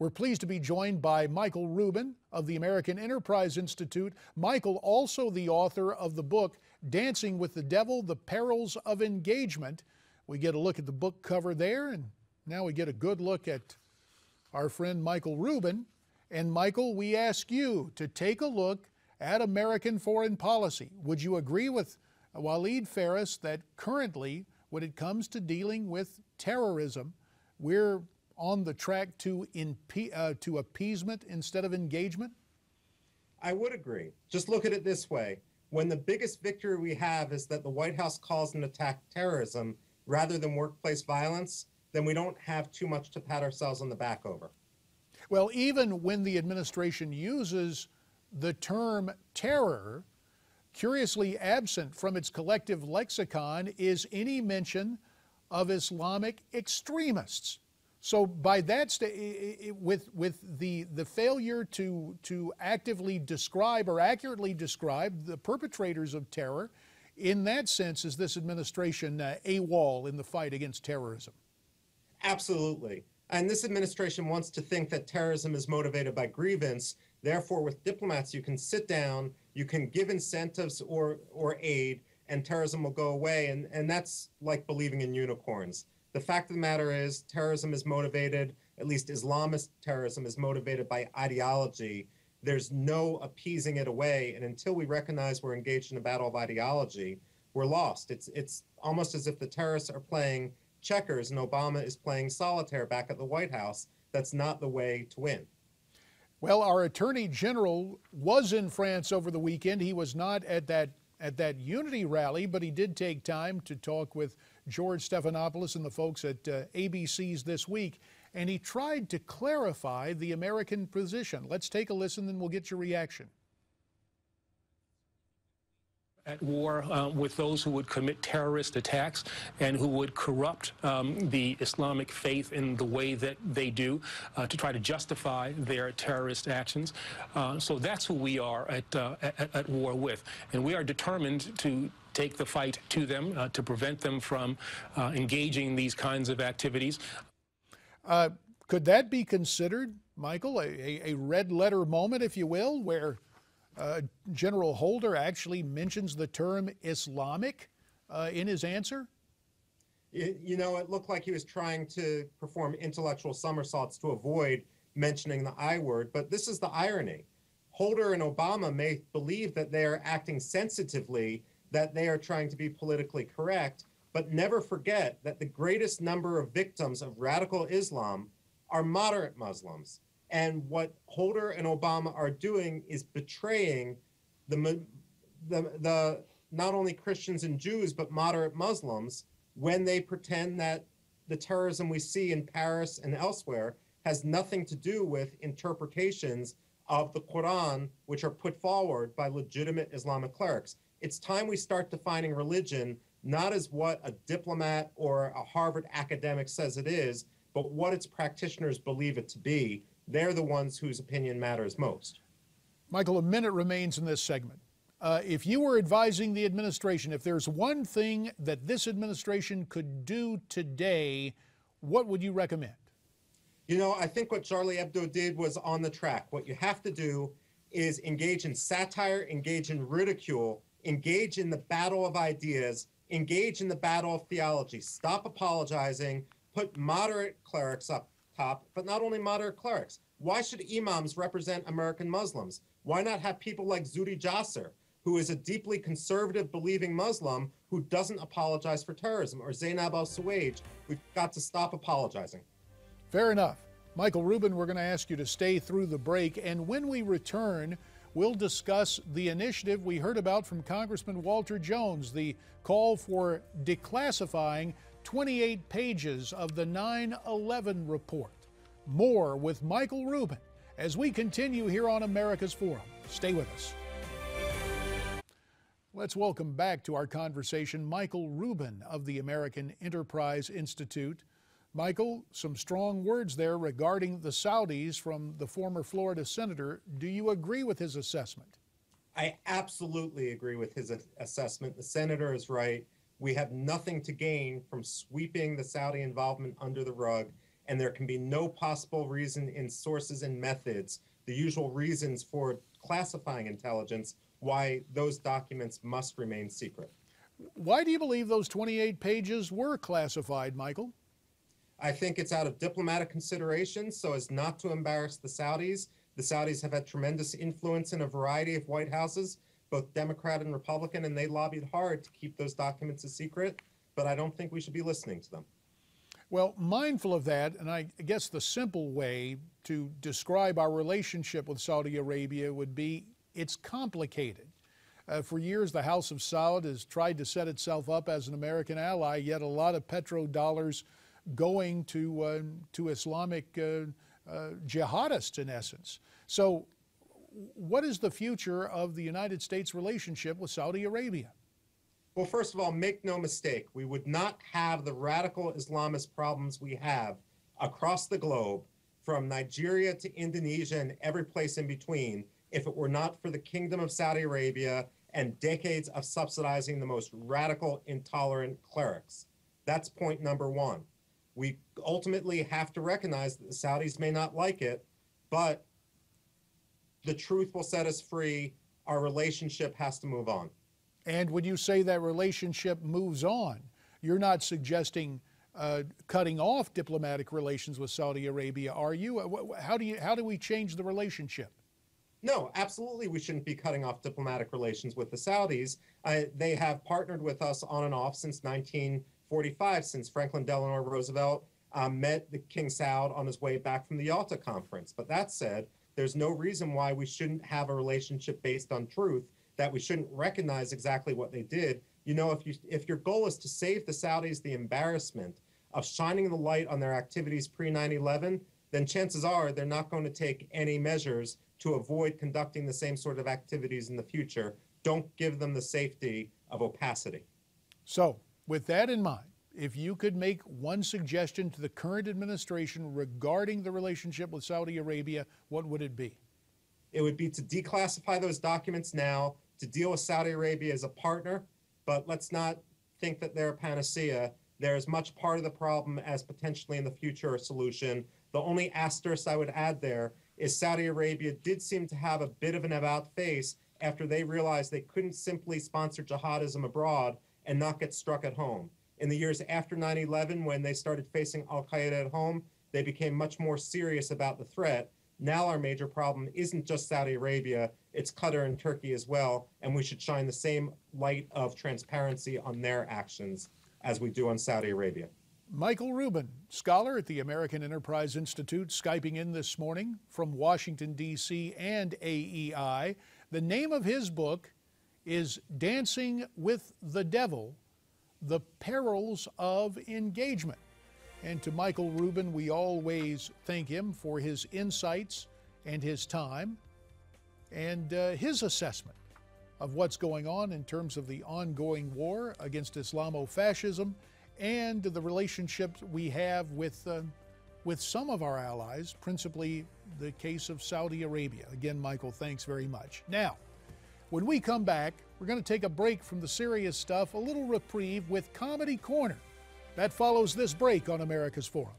We're pleased to be joined by Michael Rubin of the American Enterprise Institute. Michael, also the author of the book, Dancing with the Devil, The Perils of Engagement. We get a look at the book cover there, and now we get a good look at our friend Michael Rubin. And Michael, we ask you to take a look at American foreign policy. Would you agree with Waleed Phares that currently, when it comes to dealing with terrorism, we're on the track to appeasement instead of engagement? I would agree. Just look at it this way. When the biggest victory we have is that the White House calls an attack terrorism rather than workplace violence, then we don't have too much to pat ourselves on the back over. Well, even when the administration uses the term terror, curiously absent from its collective lexicon is any mention of Islamic extremists. So by that, with the failure to actively describe or accurately describe the perpetrators of terror, in that sense, is this administration AWOL in the fight against terrorism? Absolutely. And this administration wants to think that terrorism is motivated by grievance. Therefore, with diplomats, you can sit down, you can give incentives or aid, and terrorism will go away. And that's like believing in unicorns. The fact of the matter is terrorism is motivated, at least Islamist terrorism is motivated by ideology. There's no appeasing it away. And until we recognize we're engaged in a battle of ideology, we're lost. It's almost as if the terrorists are playing checkers and Obama is playing solitaire back at the White House. That's not the way to win. Well, our Attorney General was in France over the weekend. He was not at that unity rally, but he did take time to talk with George Stephanopoulos and the folks at ABC's This Week, and he tried to clarify the American position. Let's take a listen, then we'll get your reaction. At war with those who would commit terrorist attacks and who would corrupt the Islamic faith in the way that they do to try to justify their terrorist actions. So that's who we are at war with. And we are determined to take the fight to them, to prevent them from engaging these kinds of activities. Could that be considered, Michael, a red letter moment, if you will, where General Holder actually mentions the term Islamic in his answer? You know, it looked like he was trying to perform intellectual somersaults to avoid mentioning the I word, but this is the irony. Holder and Obama may believe that they are acting sensitively, that they are trying to be politically correct, but never forget that the greatest number of victims of radical Islam are moderate Muslims. And what Holder and Obama are doing is betraying the not only Christians and Jews, but moderate Muslims when they pretend that the terrorism we see in Paris and elsewhere has nothing to do with interpretations of the Quran, which are put forward by legitimate Islamic clerics. It's time we start defining religion not as what a diplomat or a Harvard academic says it is, but what its practitioners believe it to be. They're the ones whose opinion matters most. Michael, a minute remains in this segment. If you were advising the administration, if there's one thing that this administration could do today, what would you recommend? You know, I think what Charlie Hebdo did was on the track. What you have to do is engage in satire, engage in ridicule, engage in the battle of ideas, engage in the battle of theology. Stop apologizing, put moderate clerics up top, but not only moderate clerics. Why should imams represent American Muslims? Why not have people like Zuhdi Jasser, who is a deeply conservative believing Muslim who doesn't apologize for terrorism, or Zainab al-Suwaid? We've got to stop apologizing. Fair enough. Michael Rubin, we're going to ask you to stay through the break, and when we return, we'll discuss the initiative we heard about from Congressman Walter Jones, the call for declassifying 28 pages of the 9/11 report. More with Michael Rubin as we continue here on America's Forum. Stay with us. Let's welcome back to our conversation Michael Rubin of the American Enterprise Institute. Michael, some strong words there regarding the Saudis from the former Florida senator. Do you agree with his assessment? I absolutely agree with his assessment. The senator is right. We have nothing to gain from sweeping the Saudi involvement under the rug. and there can be no possible reason in sources and methods, the usual reasons for classifying intelligence, why those documents must remain secret. Why do you believe those 28 pages were classified, Michael? I think it's out of diplomatic considerations so as not to embarrass the Saudis. The Saudis have had tremendous influence in a variety of White Houses, both Democrat and Republican, and they lobbied hard to keep those documents a secret, but I don't think we should be listening to them. Well, mindful of that, and I guess the simple way to describe our relationship with Saudi Arabia would be it's complicated. For years, the House of Saud has tried to set itself up as an American ally, yet a lot of petrodollars going to Islamic jihadists, in essence. So what is the future of the United States relationship with Saudi Arabia? Well, first of all, make no mistake, we would not have the radical Islamist problems we have across the globe, from Nigeria to Indonesia and every place in between, if it were not for the Kingdom of Saudi Arabia and decades of subsidizing the most radical, intolerant clerics. That's point number one. We ultimately have to recognize that the Saudis may not like it, but the truth will set us free. Our relationship has to move on. And when you say that relationship moves on, you're not suggesting cutting off diplomatic relations with Saudi Arabia, are you? How do we change the relationship? No, absolutely we shouldn't be cutting off diplomatic relations with the Saudis. They have partnered with us on and off since 1945, since Franklin Delano Roosevelt met the King Saud on his way back from the Yalta Conference. But that said, there's no reason why we shouldn't have a relationship based on truth, that we shouldn't recognize exactly what they did. You know, if your goal is to save the Saudis the embarrassment of shining the light on their activities pre-9/11, then chances are they're not going to take any measures to avoid conducting the same sort of activities in the future. Don't give them the safety of opacity. So, with that in mind, if you could make one suggestion to the current administration regarding the relationship with Saudi Arabia, what would it be? It would be to declassify those documents now, to deal with Saudi Arabia as a partner, but let's not think that they're a panacea. They're as much part of the problem as potentially in the future a solution. The only asterisk I would add there is Saudi Arabia did seem to have a bit of an about face after they realized they couldn't simply sponsor jihadism abroad and not get struck at home. In the years after 9/11, when they started facing Al-Qaida at home, they became much more serious about the threat. Now our major problem isn't just Saudi Arabia, it's Qatar and Turkey as well, and we should shine the same light of transparency on their actions as we do on Saudi Arabia. Michael Rubin, scholar at the American Enterprise Institute, Skyping in this morning from Washington, D.C. and AEI. The name of his book is Dancing with the Devil, The Perils of Engagement. And to Michael Rubin, we always thank him for his insights and his time and his assessment of what's going on in terms of the ongoing war against Islamofascism and the relationships we have with some of our allies, principally the case of Saudi Arabia. Again, Michael, thanks very much. Now, when we come back, we're going to take a break from the serious stuff, a little reprieve with Comedy Corner. That follows this break on America's Forum.